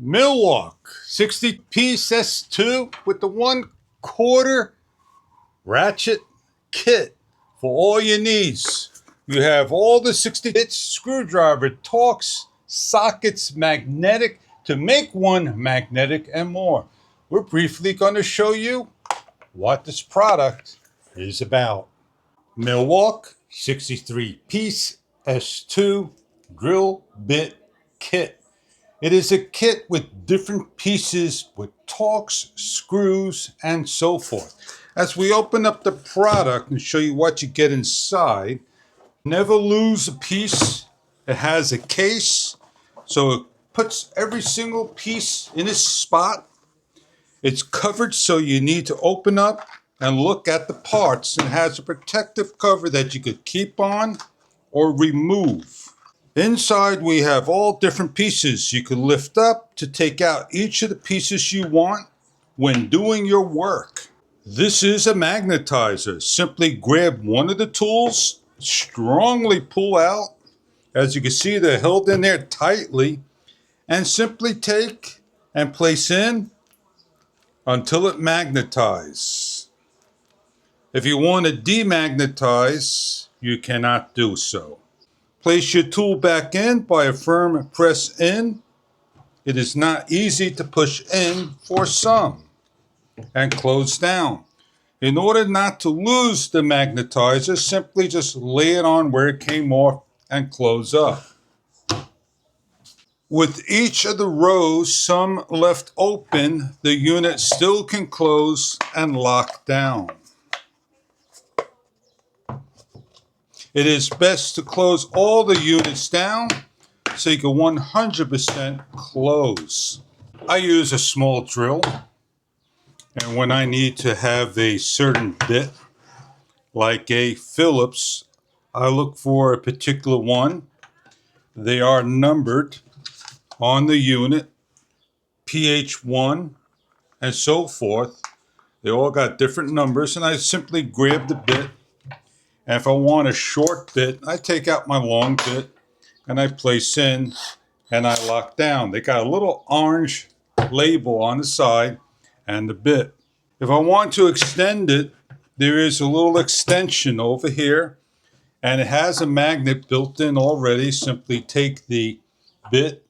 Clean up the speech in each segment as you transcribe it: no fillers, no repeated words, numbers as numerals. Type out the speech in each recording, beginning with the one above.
MulWark 60-piece S2 with the 1/4 ratchet kit for all your needs. You have all the 60 bits, screwdriver, Torx, sockets, magnetic to make one magnetic, and more. We're briefly going to show you what this product is about. MulWark 63-piece S2 drill bit kit. It is a kit with different pieces with Torx, screws, and so forth. As we open up the product and show you what you get inside, never lose a piece. It has a case, so it puts every single piece in its spot. It's covered, so you need to open up and look at the parts, and has a protective cover that you could keep on or remove. Inside we have all different pieces you can lift up to take out each of the pieces you want when doing your work. This is a magnetizer. Simply grab one of the tools, strongly pull out. As you can see, they're held in there tightly, and simply take and place in until it magnetizes. If you want to demagnetize, you cannot do so. Place your tool back in by a firm press in. It is not easy to push in for some. And close down. In order not to lose the magnetizer, simply just lay it on where it came off and close up. With each of the rows, some left open, the unit still can close and lock down. It is best to close all the units down so you can 100% close. I use a small drill, and when I need to have a certain bit, like a Phillips, I look for a particular one. They are numbered on the unit, PH1, and so forth. They all got different numbers, and I simply grab the bit. And if I want a short bit, I take out my long bit and I place in and I lock down. They got a little orange label on the side and the bit. If I want to extend it, there is a little extension over here, and it has a magnet built in already. Simply take the bit,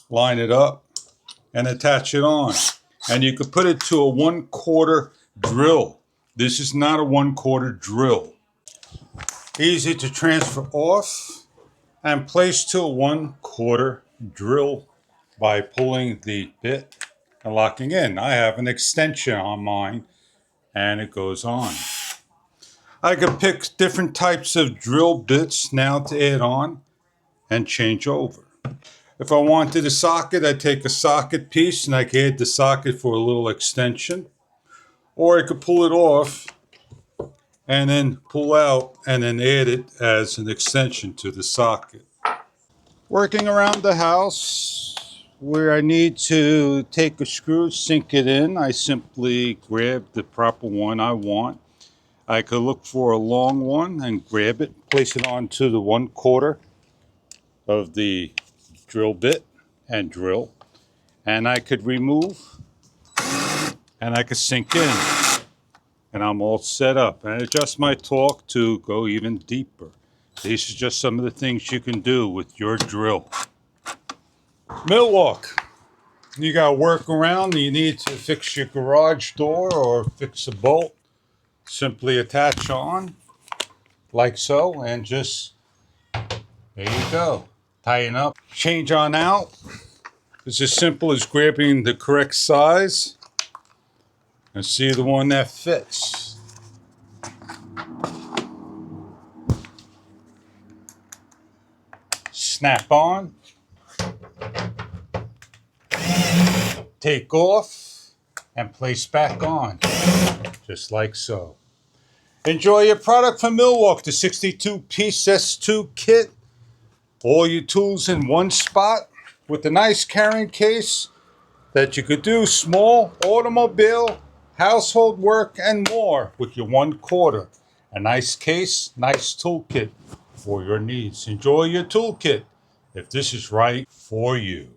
line it up, and attach it on. And you could put it to a 1/4 drill. This is not a 1/4 drill. Easy to transfer off and place to a 1/4 drill by pulling the bit and locking in. I have an extension on mine, and it goes on. I can pick different types of drill bits now to add on and change over. If I wanted a socket, I take a socket piece and I can add the socket for a little extension, or I could pull it off and then pull out and then add it as an extension to the socket. Working around the house, where I need to take a screw, sink it in, I simply grab the proper one I want. I could look for a long one and grab it, place it onto the 1/4 of the drill bit and drill, and I could remove and I could sink in. And I'm all set up, and adjust my torque to go even deeper. These are just some of the things you can do with your drill. MulWark. You got to work around, you need to fix your garage door or fix a bolt. Simply attach on like so, and just, there you go. Tighten up, change on out. It's as simple as grabbing the correct size and see the one that fits. Snap on, take off, and place back on, just like so. Enjoy your product from MulWark, the 62-piece S2 kit. All your tools in one spot with a nice carrying case that you could do small automobile, household work, and more with your 1/4. A nice case, nice toolkit for your needs. Enjoy your toolkit if this is right for you.